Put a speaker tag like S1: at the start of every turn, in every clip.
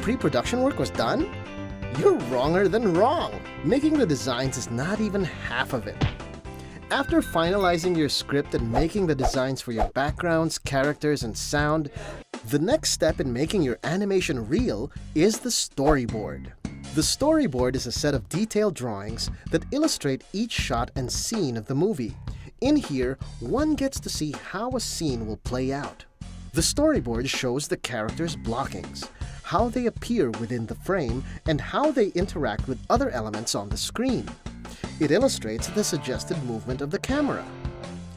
S1: pre-production work was done? You're wronger than wrong. Making the designs is not even half of it. After finalizing your script and making the designs for your backgrounds, characters, and sound, the next step in making your animation real is the storyboard. The storyboard is a set of detailed drawings that illustrate each shot and scene of the movie. In here, one gets to see how a scene will play out. The storyboard shows the characters' blockings, how they appear within the frame, and how they interact with other elements on the screen. It illustrates the suggested movement of the camera.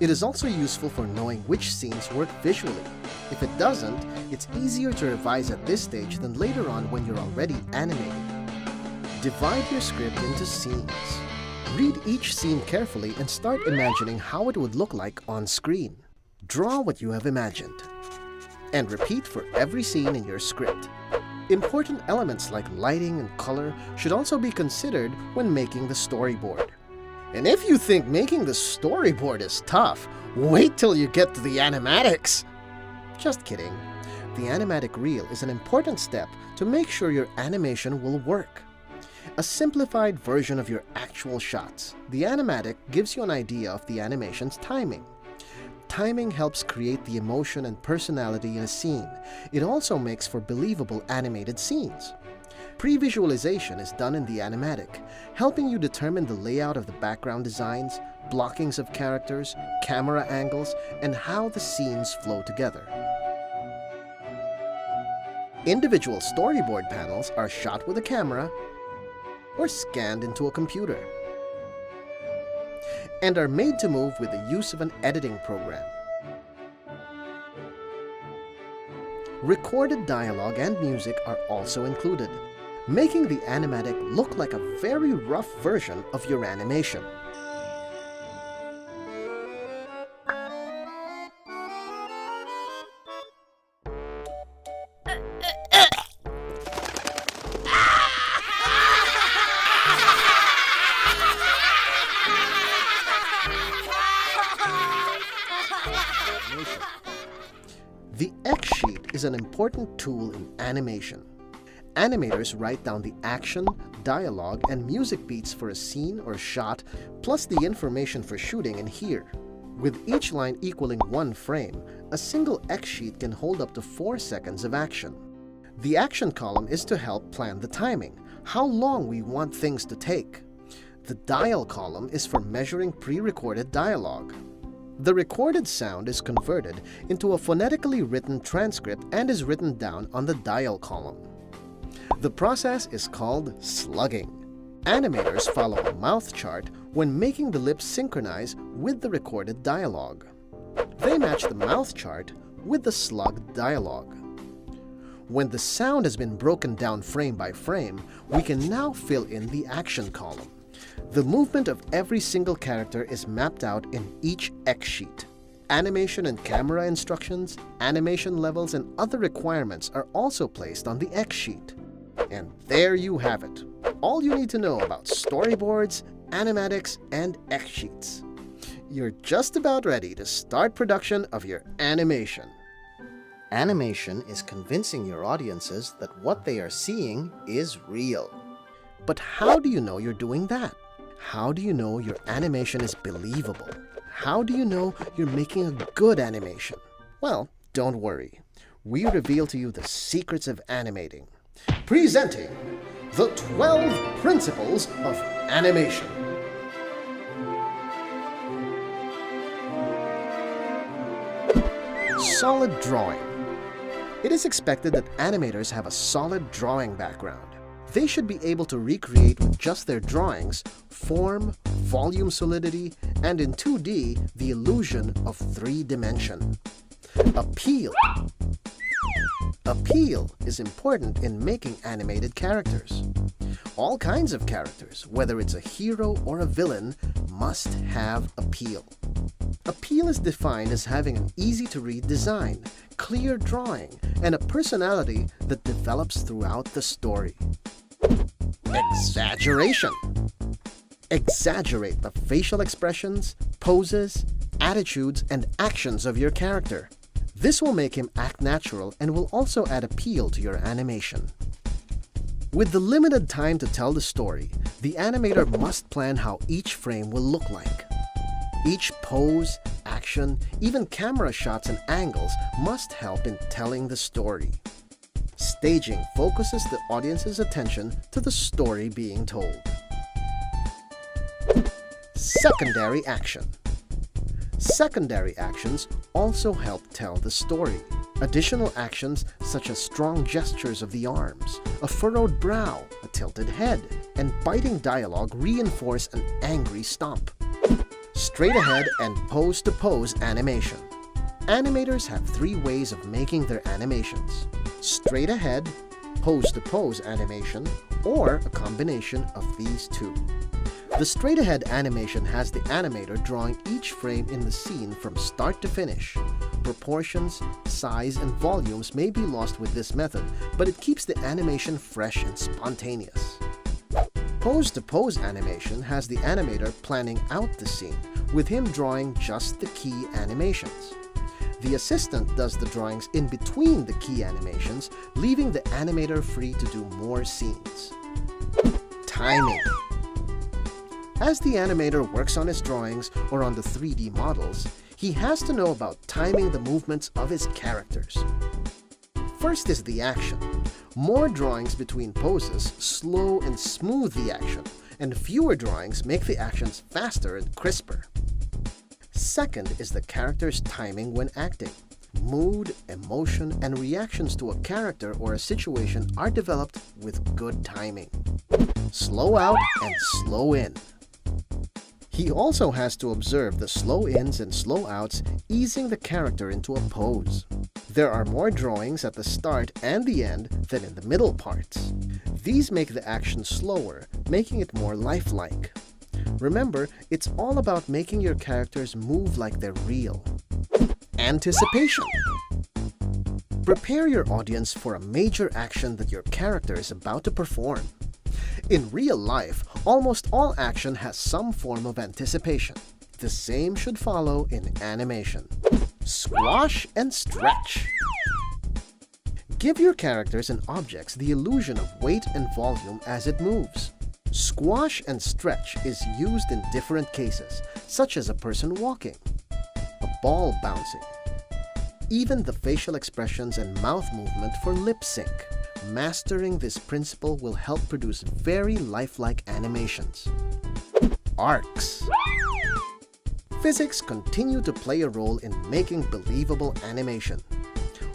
S1: It is also useful for knowing which scenes work visually. If it doesn't, it's easier to revise at this stage than later on when you're already animating. Divide your script into scenes. Read each scene carefully and start imagining how it would look like on screen. Draw what you have imagined. And repeat for every scene in your script. Important elements like lighting and color should also be considered when making the storyboard. And if you think making the storyboard is tough, wait till you get to the animatics! Just kidding. The animatic reel is an important step to make sure your animation will work. A simplified version of your actual shots, the animatic gives you an idea of the animation's timing. Timing helps create the emotion and personality in a scene. It also makes for believable animated scenes. Pre-visualization is done in the animatic, helping you determine the layout of the background designs, blockings of characters, camera angles, and how the scenes flow together. Individual storyboard panels are shot with a camera or scanned into a computer, and are made to move with the use of an editing program. Recorded dialogue and music are also included, making the animatic look like a very rough version of your animation. The X sheet is an important tool in animation. Animators write down the action, dialogue, and music beats for a scene or shot, plus the information for shooting in here. With each line equaling 1 frame, a single X sheet can hold up to 4 seconds of action. The action column is to help plan the timing, how long we want things to take. The dial column is for measuring pre-recorded dialogue. The recorded sound is converted into a phonetically written transcript and is written down on the dial column. The process is called slugging. Animators follow a mouth chart when making the lips synchronize with the recorded dialogue. They match the mouth chart with the slugged dialogue. When the sound has been broken down frame by frame, we can now fill in the action column. The movement of every single character is mapped out in each X sheet. Animation and camera instructions, animation levels, and other requirements are also placed on the X sheet. And there you have it. All you need to know about storyboards, animatics, and X sheets. You're just about ready to start production of your animation. Animation is convincing your audiences that what they are seeing is real. But how do you know you're doing that? How do you know your animation is believable? How do you know you're making a good animation? Well, don't worry. We reveal to you the secrets of animating. Presenting the 12 Principles of Animation. Solid drawing. It is expected that animators have a solid drawing background. They should be able to recreate with just their drawings form, volume solidity, and in 2D, the illusion of 3-dimension. Appeal. Appeal is important in making animated characters. All kinds of characters, whether it's a hero or a villain, must have appeal. Appeal is defined as having an easy-to-read design, clear drawing, and a personality that develops throughout the story. Exaggeration. Exaggerate the facial expressions, poses, attitudes, and actions of your character. This will make him act natural and will also add appeal to your animation. With the limited time to tell the story, the animator must plan how each frame will look like. Each pose, action, even camera shots and angles must help in telling the story. Staging focuses the audience's attention to the story being told. Secondary action. Secondary actions also help tell the story. Additional actions such as strong gestures of the arms, a furrowed brow, a tilted head, and biting dialogue reinforce an angry stomp. Straight ahead and pose-to-pose animation. Animators have 3 ways of making their animations: straight ahead, pose-to-pose animation, or a combination of these 2. The straight-ahead animation has the animator drawing each frame in the scene from start to finish. Proportions, size, and volumes may be lost with this method, but it keeps the animation fresh and spontaneous. Pose-to-pose animation has the animator planning out the scene, with him drawing just the key animations. The assistant does the drawings in between the key animations, leaving the animator free to do more scenes. Timing. As the animator works on his drawings or on the 3D models, he has to know about timing the movements of his characters. First is the action. More drawings between poses slow and smooth the action, and fewer drawings make the actions faster and crisper. Second is the character's timing when acting. Mood, emotion, and reactions to a character or a situation are developed with good timing. Slow out and slow in. He also has to observe the slow ins and slow outs, easing the character into a pose. There are more drawings at the start and the end than in the middle parts. These make the action slower, making it more lifelike. Remember, it's all about making your characters move like they're real. Anticipation. Prepare your audience for a major action that your character is about to perform. In real life, almost all action has some form of anticipation. The same should follow in animation. Squash and stretch. Give your characters and objects the illusion of weight and volume as it moves. Squash and stretch is used in different cases, such as a person walking, a ball bouncing, even the facial expressions and mouth movement for lip sync. Mastering this principle will help produce very lifelike animations. Arcs. Physics continue to play a role in making believable animation.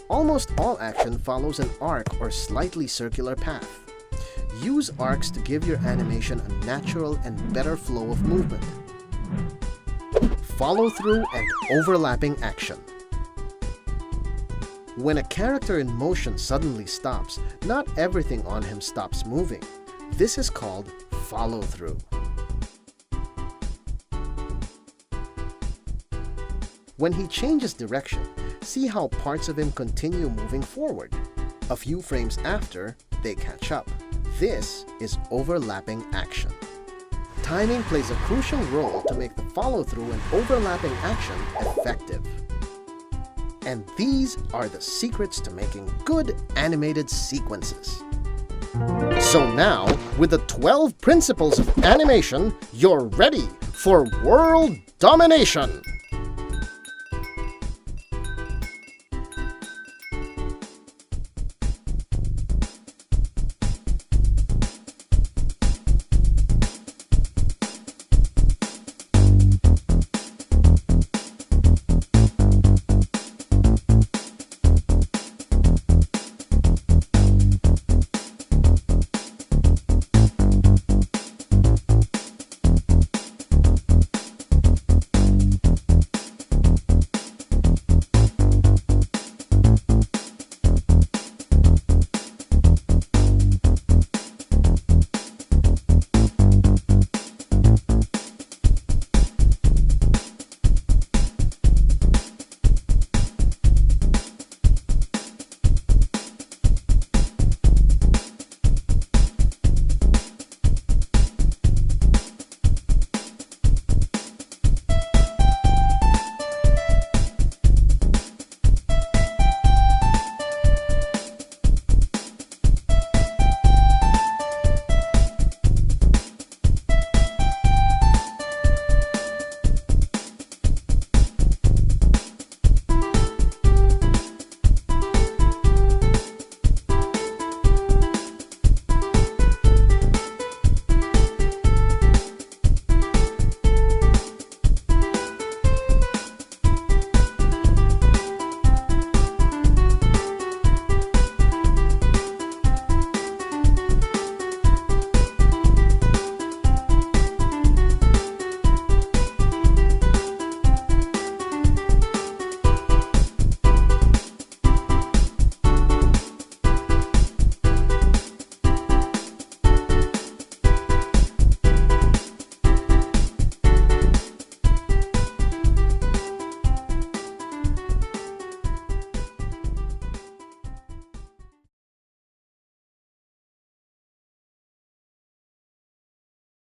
S1: Almost all action follows an arc or slightly circular path. Use arcs to give your animation a natural and better flow of movement. Follow-through and overlapping action. When a character in motion suddenly stops, not everything on him stops moving. This is called follow-through. When he changes direction, see how parts of him continue moving forward. A few frames after, they catch up. This is overlapping action. Timing plays a crucial role to make the follow-through and overlapping action effective. And these are the secrets to making good animated sequences. So now, with the 12 principles of animation, you're ready for world domination!